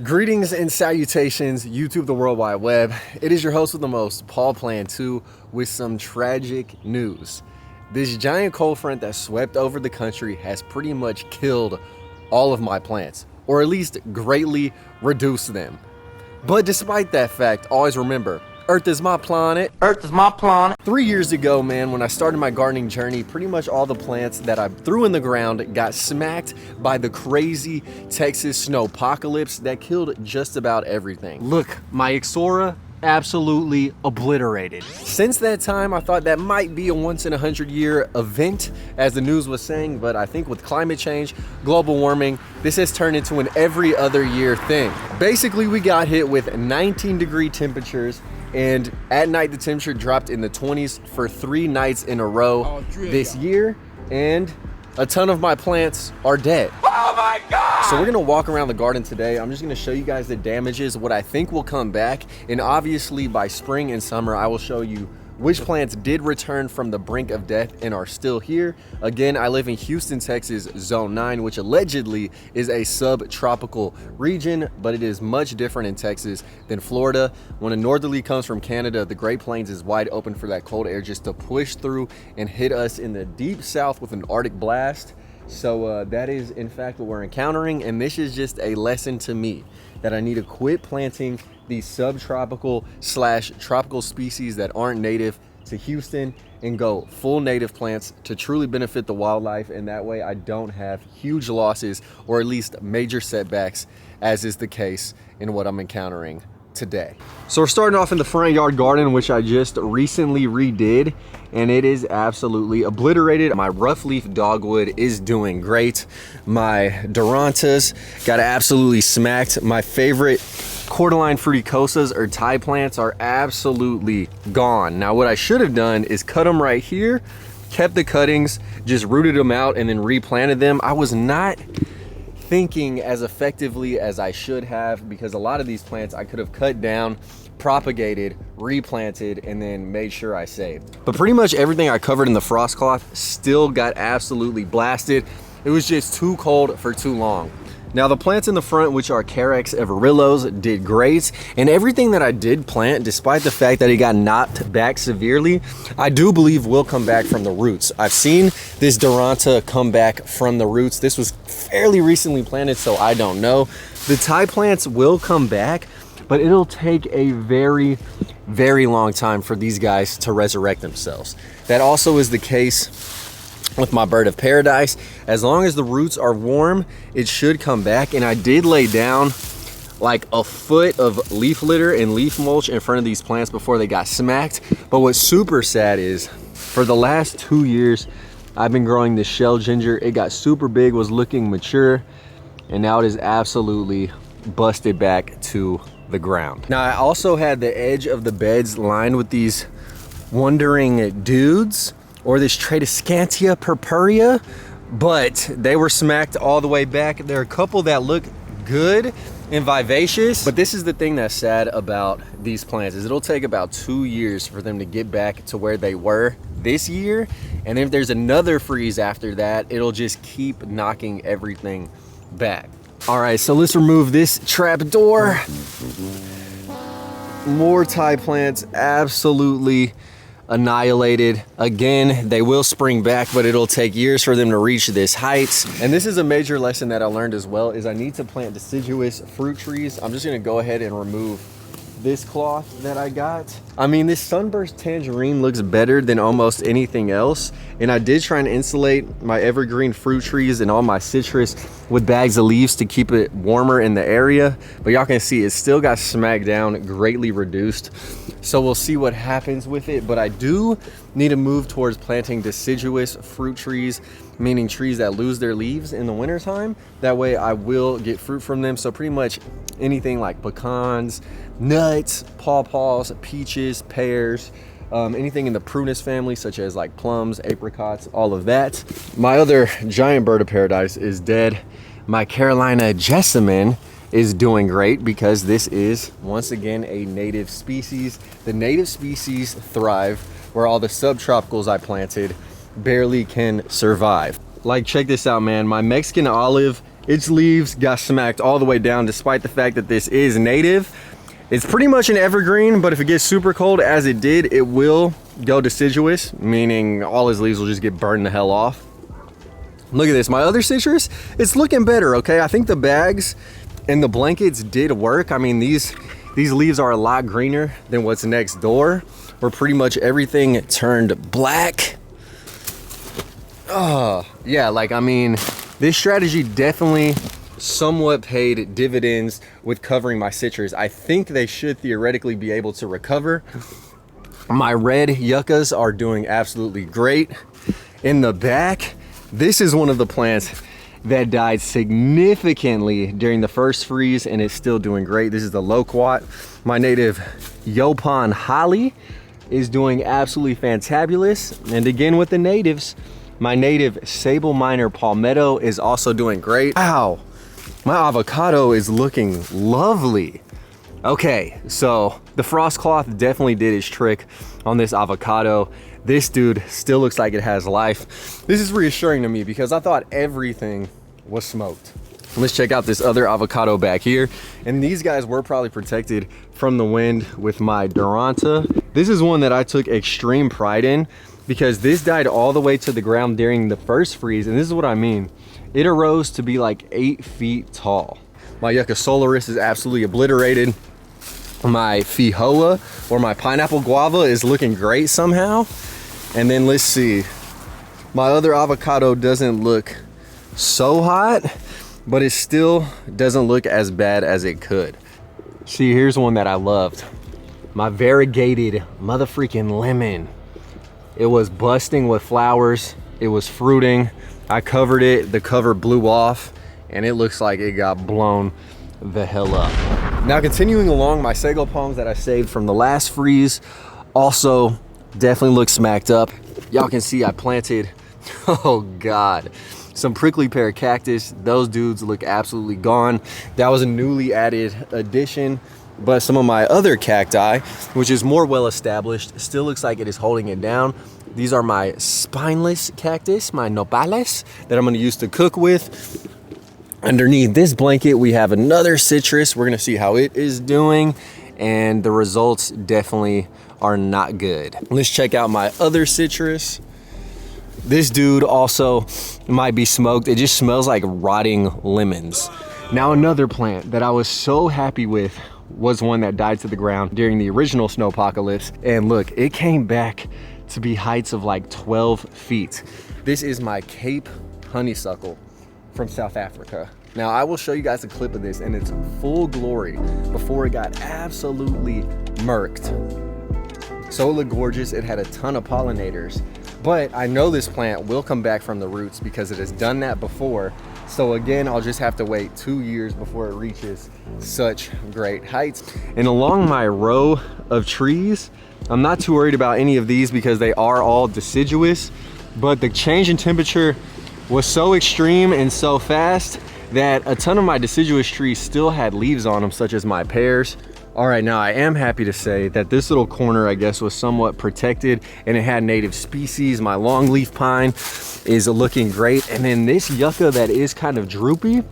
Greetings and salutations, YouTube, the World Wide Web. It is your host with the most, Paul Plan 2, with some tragic news. This giant cold front that swept over the country has pretty much killed all of my plants, or at least greatly reduced them. But despite that fact, always remember, Earth is my planet. Earth is my planet. 3 years ago, man, when I started my gardening journey, pretty much all the plants that I threw in the ground got smacked by the crazy Texas snowpocalypse that killed just about everything. Look, my Ixora absolutely obliterated. Since that time, I thought that might be a once in 100-year event, as the news was saying, but I think with climate change, global warming, this has turned into an every other year thing. Basically, we got hit with 19-degree temperatures, and at night the temperature dropped in the 20s for 3 nights in a row this year, and a ton of my plants are dead. Oh my God! So we're gonna walk around the garden today. I'm just gonna show you guys the damages, what I think will come back, and obviously by spring and summer I will show you which plants did return from the brink of death and are still here. Again, I live in Houston, Texas, Zone 9, which allegedly is a subtropical region, but it is much different in Texas than Florida. When a northerly comes from Canada, the Great Plains is wide open for that cold air just to push through and hit us in the deep south with an Arctic blast. So that is in fact what we're encountering, and this is just a lesson to me that I need to quit planting these subtropical / tropical species that aren't native to Houston and go full native plants to truly benefit the wildlife, and that way I don't have huge losses or at least major setbacks, as is the case in what I'm encountering today. So we're starting off in the front yard garden, which I just recently redid, and it is absolutely obliterated. My rough leaf dogwood is doing great. My Durantas got absolutely smacked. My favorite cordyline fruticosas or Thai plants are absolutely gone. Now what I should have done is cut them right here, kept the cuttings, just rooted them out and then replanted them. I was not thinking as effectively as I should have, because a lot of these plants I could have cut down, propagated, replanted, and then made sure I saved. But pretty much everything I covered in the frost cloth still got absolutely blasted. It was just too cold for too long. Now the plants in the front, which are Carex everillos, did great, and everything that I did plant, despite the fact that it got knocked back severely, I do believe will come back from the roots. I've seen this Duranta come back from the roots. This was fairly recently planted, so I don't know. The Thai plants will come back, but it'll take a very, very long time for these guys to resurrect themselves. That also is the case with my bird of paradise. As long as the roots are warm, it should come back. And I did lay down like a foot of leaf litter and leaf mulch in front of these plants before they got smacked. But what's super sad is for the last 2 years, I've been growing this shell ginger. It got super big, was looking mature, and now it is absolutely busted back to the ground. Now I also had the edge of the beds lined with these wandering dudes, or this Tradescantia purpurea, but they were smacked all the way back. There are a couple that look good and vivacious, but this is the thing that's sad about these plants, is it'll take about 2 years for them to get back to where they were this year, and if there's another freeze after that, it'll just keep knocking everything back. All right, so let's remove this trap door. More Thai plants absolutely annihilated. Again, they will spring back, but it'll take years for them to reach this height. And this is a major lesson that I learned as well, is I need to plant deciduous fruit trees. I'm just gonna go ahead and remove this cloth that I got. I mean, this sunburst tangerine looks better than almost anything else, and I did try and insulate my evergreen fruit trees and all my citrus with bags of leaves to keep it warmer in the area, but y'all can see it still got smacked down, greatly reduced. So we'll see what happens with it, but I do need to move towards planting deciduous fruit trees, meaning trees that lose their leaves in the wintertime. That way I will get fruit from them. So pretty much anything like pecans, nuts, pawpaws, peaches, pears, anything in the prunus family, such as like plums, apricots, all of that. My other giant bird of paradise is dead. My Carolina jessamine is doing great because this is once again a native species. The native species thrive where all the subtropicals I planted barely can survive. Like, check this out, man. My Mexican olive its leaves got smacked all the way down, despite the fact that this is native. It's pretty much an evergreen, but if it gets super cold, as it did, it will go deciduous, meaning all his leaves will just get burned the hell off. Look at this, my other citrus, it's looking better, okay? I think the bags and the blankets did work. I mean, these leaves are a lot greener than what's next door, where pretty much everything turned black. Oh, yeah, like, I mean, this strategy definitely somewhat paid dividends with covering my citrus. I think they should theoretically be able to recover. My red yuccas are doing absolutely great. In the back, this is one of the plants that died significantly during the first freeze, and it's still doing great. This is the loquat. My native Yaupon holly is doing absolutely fantabulous. And again with the natives, my native sable minor palmetto is also doing great. Wow, my avocado is looking lovely. Okay, so the frost cloth definitely did its trick on this avocado. This dude still looks like it has life. This is reassuring to me because I thought everything was smoked. Let's check out this other avocado back here. And these guys were probably protected from the wind with my Duranta. This is one that I took extreme pride in because this died all the way to the ground during the first freeze. And this is what I mean. It arose to be like 8 feet tall. My Yucca solaris is absolutely obliterated. My Fijoa, or my pineapple guava, is looking great somehow. And then let's see, my other avocado doesn't look so hot, but it still doesn't look as bad as it could. See, here's one that I loved. My variegated motherfreaking lemon. It was busting with flowers. It was fruiting. I covered it, the cover blew off, and it looks like it got blown the hell up. Now continuing along, my sago palms that I saved from the last freeze also definitely look smacked up. Y'all can see I planted, oh God, some prickly pear cactus. Those dudes look absolutely gone. That was a newly added addition, but some of my other cacti, which is more well established, still looks like it is holding it down. These are my spineless cactus, my nopales, that I'm gonna use to cook with. Underneath this blanket, we have another citrus. We're gonna see how it is doing, and the results definitely are not good. Let's check out my other citrus. This dude also might be smoked. It just smells like rotting lemons. Now another plant that I was so happy with was one that died to the ground during the original snowpocalypse. And look, it came back to be heights of like 12 feet. This is my Cape honeysuckle from South Africa. Now I will show you guys a clip of this in its full glory before it got absolutely murked. So it looked gorgeous. It had a ton of pollinators, but I know this plant will come back from the roots because it has done that before. So again, I'll just have to wait 2 years before it reaches such great heights. And along my row of trees, I'm not too worried about any of these because they are all deciduous, but the change in temperature was so extreme and so fast that a ton of my deciduous trees still had leaves on them, such as my pears. All right, now I am happy to say that this little corner, I guess, was somewhat protected and it had native species. My longleaf pine is looking great. And then this yucca that is kind of droopy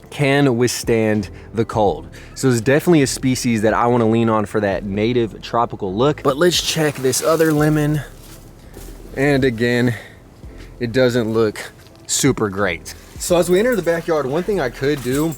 can withstand the cold. So it's definitely a species that I want to lean on for that native tropical look. But let's check this other lemon. And again, it doesn't look super great. So as we enter the backyard, one thing I could do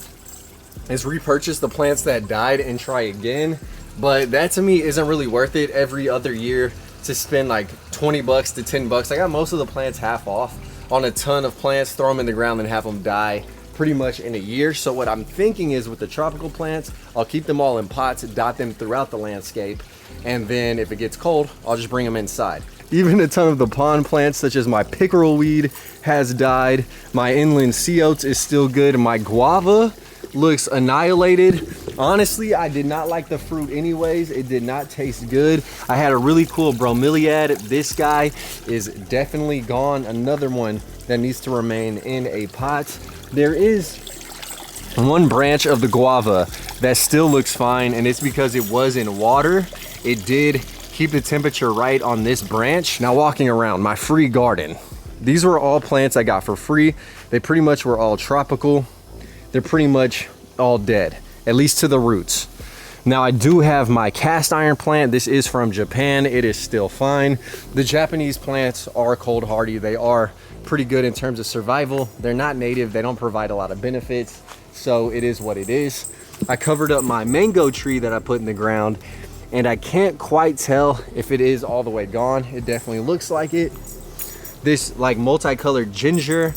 is repurchase the plants that died and try again, but that to me isn't really worth it every other year to spend like 20 bucks to 10 bucks. I got most of the plants half off on a ton of plants, throw them in the ground and have them die pretty much in a year. So what I'm thinking is with the tropical plants, I'll keep them all in pots, dot them throughout the landscape, and then if it gets cold, I'll just bring them inside. Even a ton of the pond plants, such as my pickerel weed, has died. My inland sea oats is still good. My guava looks annihilated. Honestly, I did not like the fruit anyways. It did not taste good. I had a really cool bromeliad. This guy is definitely gone. Another one that needs to remain in a pot. There is one branch of the guava that still looks fine, and it's because it was in water. It did keep the temperature right on this branch. Now walking around my free garden, these were all plants I got for free. They pretty much were all tropical. they're pretty much all dead, at least to the roots. Now I do have my cast iron plant. This is from Japan. It is still fine. The Japanese plants are cold hardy. They are pretty good in terms of survival. They're not native. They don't provide a lot of benefits. So it is what it is. I covered up my mango tree that I put in the ground, and I can't quite tell if it is all the way gone. It definitely looks like it. This like multicolored ginger,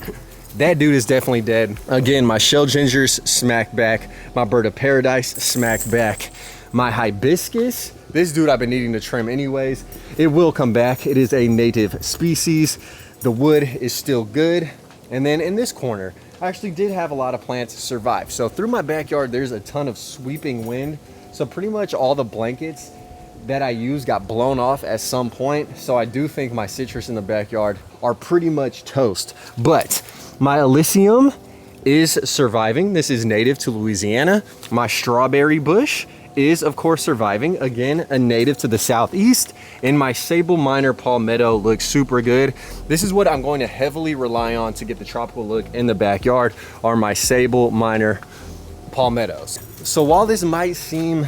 that dude is definitely dead. Again, my shell gingers smacked back. My bird of paradise smacked back. My hibiscus, this dude I've been needing to trim anyways. It will come back. It is a native species. The wood is still good. And then in this corner, I actually did have a lot of plants survive. So through my backyard, there's a ton of sweeping wind. So pretty much all the blankets that I used got blown off at some point. So I do think my citrus in the backyard are pretty much toast. But my Elysium is surviving. This is native to Louisiana. My strawberry bush is of course surviving. Again, a native to the southeast. And my sable minor palmetto looks super good. This is what I'm going to heavily rely on to get the tropical look in the backyard, are my sable minor palmettos. So while this might seem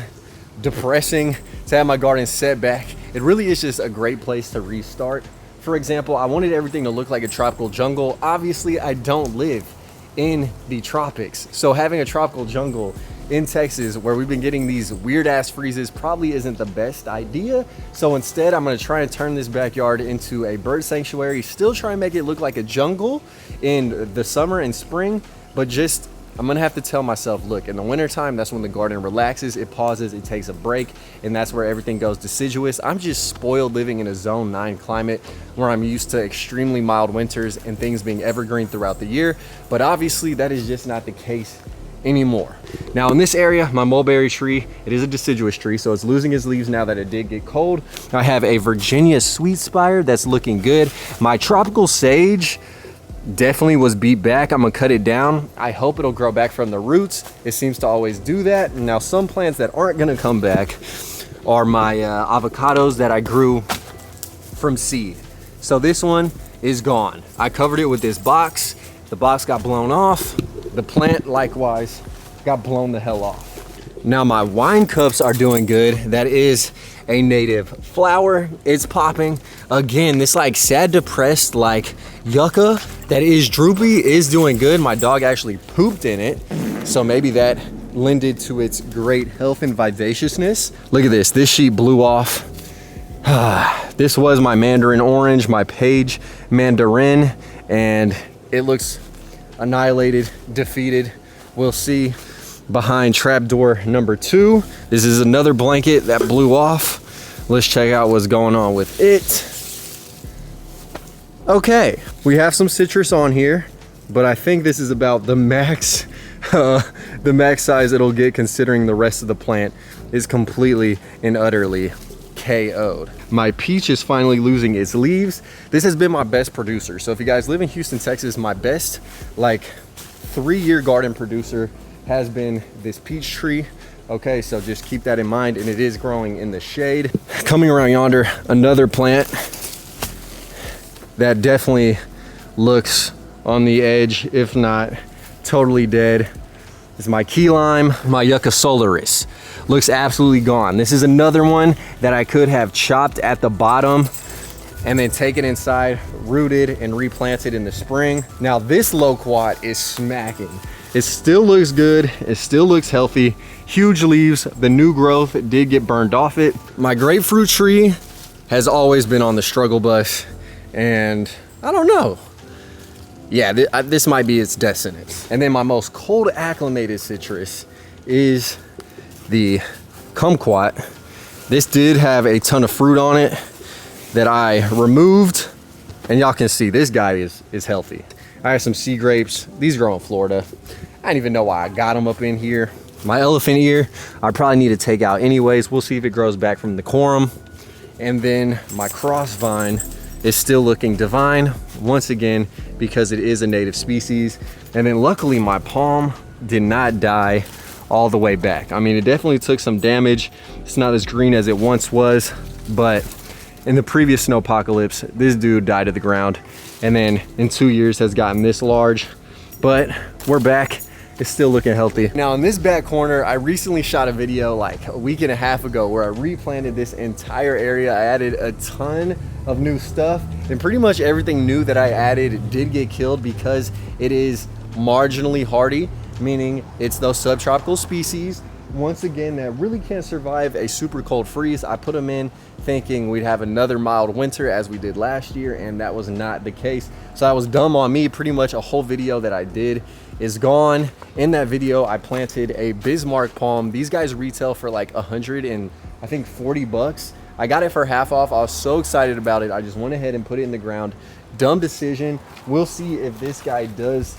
depressing to have my garden set back, it really is just a great place to restart. For example, I wanted everything to look like a tropical jungle. Obviously, I don't live in the tropics. So having a tropical jungle in Texas where we've been getting these weird ass freezes probably isn't the best idea. So instead, I'm gonna try and turn this backyard into a bird sanctuary, still try and make it look like a jungle in the summer and spring, but just I'm gonna have to tell myself, look, in the wintertime, that's when the garden relaxes, it pauses, it takes a break, and that's where everything goes deciduous. I'm just spoiled living in a zone 9 climate where I'm used to extremely mild winters and things being evergreen throughout the year. But obviously that is just not the case anymore. Now in this area, my mulberry tree, it is a deciduous tree, so it's losing its leaves now that it did get cold. I have a Virginia sweet spire that's looking good. My tropical sage definitely was beat back. I'm gonna cut it down. I hope it'll grow back from the roots. It seems to always do that. Now some plants that aren't gonna come back are my avocados that I grew from seed. So this one is gone. I covered it with this box. The box got blown off. The plant likewise got blown the hell off. Now my wine cups are doing good. That is a native flower. It's popping. Again, this like sad, depressed like yucca that is droopy is doing good. My dog actually pooped in it, so maybe that lended to its great health and vivaciousness. Look at this. This sheet blew off. This was my mandarin orange, my page mandarin, and it looks annihilated, defeated. We'll see. Behind trapdoor number 2, this is another blanket that blew off. Let's check out what's going on with it. Okay, we have some citrus on here, but I think this is about the max the max size it'll get, considering the rest of the plant is completely and utterly KO'd. My peach is finally losing its leaves. This has been my best producer. So if you guys live in Houston, Texas, my best like 3-year garden producer has been this peach tree. Okay, so just keep that in mind, and it is growing in the shade. Coming around yonder, another plant that definitely looks on the edge, if not totally dead, is my key lime, my Yucca solaris. Looks absolutely gone. This is another one that I could have chopped at the bottom and then taken inside, rooted, and replanted in the spring. Now this loquat is smacking. It still looks good, it still looks healthy. Huge leaves, the new growth did get burned off it. My grapefruit tree has always been on the struggle bus, and I don't know. Yeah, this might be its death sentence. And then my most cold acclimated citrus is the kumquat. This did have a ton of fruit on it that I removed, and y'all can see this guy is healthy. I have some sea grapes. These grow in Florida. I don't even know why I got them up in here. My elephant ear, I probably need to take out anyways. We'll see if it grows back from the corum. And then my cross vine is still looking divine, once again, because it is a native species. And then luckily my palm did not die all the way back. I mean, it definitely took some damage. It's not as green as it once was, but in the previous snowpocalypse, this dude died to the ground, and then in 2 years has gotten this large. But we're back it's still looking healthy. Now in this back corner, I recently shot a video like a week and a half ago where I replanted this entire area. I added a ton of new stuff, and pretty much everything new that I added did get killed because it is marginally hardy, meaning it's those subtropical species, once again, that really can't survive a super cold freeze. I put them in thinking we'd have another mild winter as we did last year, and that was not the case. So that was dumb on me. Pretty much a whole video that I did is gone. In that video, I planted a Bismarck palm. These guys retail for like 100 and I think 40 bucks. I got it for half off. I was so excited about it. I just went ahead and put it in the ground. Dumb decision. We'll see if this guy does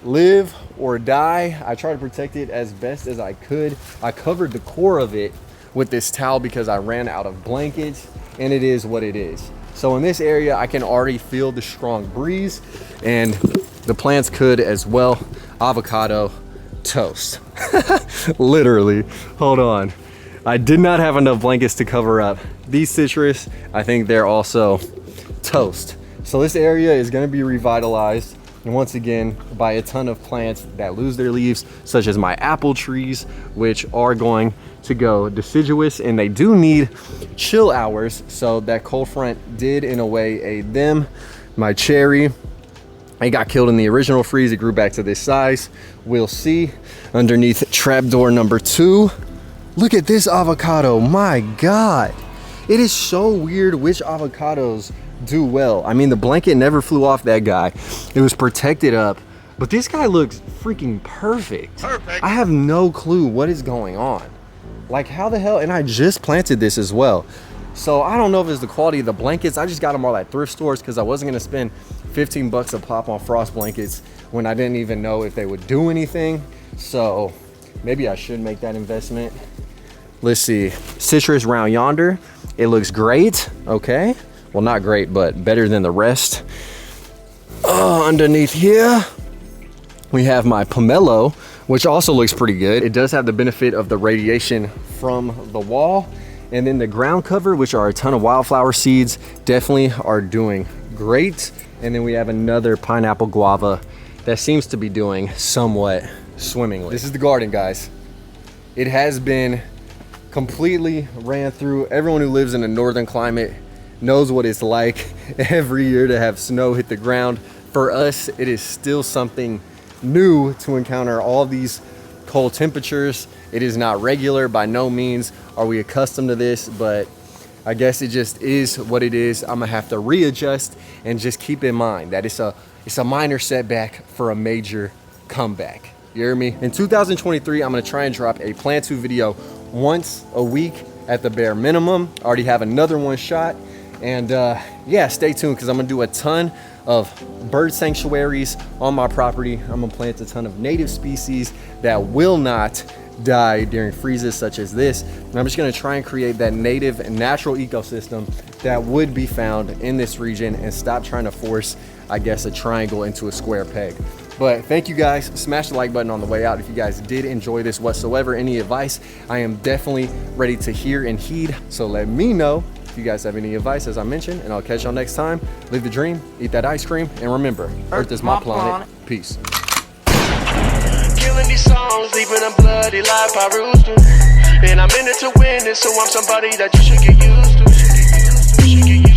live or die. I tried to protect it as best as I could. I covered the core of it with this towel because I ran out of blankets, and it is what it is. So in this area, I can already feel the strong breeze, and the plants could as well. Avocado toast. Literally. Hold on. I did not have enough blankets to cover up these citrus. I think they're also toast. So this area is going to be revitalized, and once again, by a ton of plants that lose their leaves, such as my apple trees, which are going to go deciduous, and they do need chill hours. So that cold front did in a way aid them. My cherry, it got killed in the original freeze. It grew back to this size. We'll see. Underneath trapdoor number 2, look at this avocado. My God, it is so weird which avocados do well. I mean, the blanket never flew off that guy. It was protected up, but this guy looks freaking perfect. I have no clue what is going on. Like, how the hell? And I just planted this as well. So I don't know if it's the quality of the blankets. I just got them all at thrift stores because I wasn't gonna spend 15 bucks a pop on frost blankets when I didn't even know if they would do anything. So maybe I should make that investment. Let's see, citrus round yonder. It looks great, okay. Well, not great, but better than the rest. Underneath here, we have my pomelo, which also looks pretty good. It does have the benefit of the radiation from the wall. And then the ground cover, which are a ton of wildflower seeds, definitely are doing great. And then we have another pineapple guava that seems to be doing somewhat swimmingly. This is the garden, guys. It has been completely ran through. Everyone who lives in a northern climate knows what it's like every year to have snow hit the ground. For us, it is still something new to encounter all these cold temperatures. It is not regular. By no means are we accustomed to this, but I guess it just is what it is. I'm gonna have to readjust and just keep in mind that it's a minor setback for a major comeback. You hear me? In 2023, I'm gonna try and drop a Plant 2 video once a week at the bare minimum. I already have another one shot. And yeah, stay tuned because I'm gonna do a ton of bird sanctuaries on my property. I'm gonna plant a ton of native species that will not die during freezes such as this. And I'm just gonna try and create that native and natural ecosystem that would be found in this region and stop trying to force, I guess, a triangle into a square peg. But thank you guys. Smash the like button on the way out if you guys did enjoy this whatsoever. Any advice, I am definitely ready to hear and heed. So let me know if you guys have any advice, as I mentioned, and I'll catch y'all next time. Live the dream, eat that ice cream, and remember, Earth is my planet. Peace. Killing these songs, leaving a bloody life I rooster. And I'm in it to win it, so I'm somebody that you should get used to.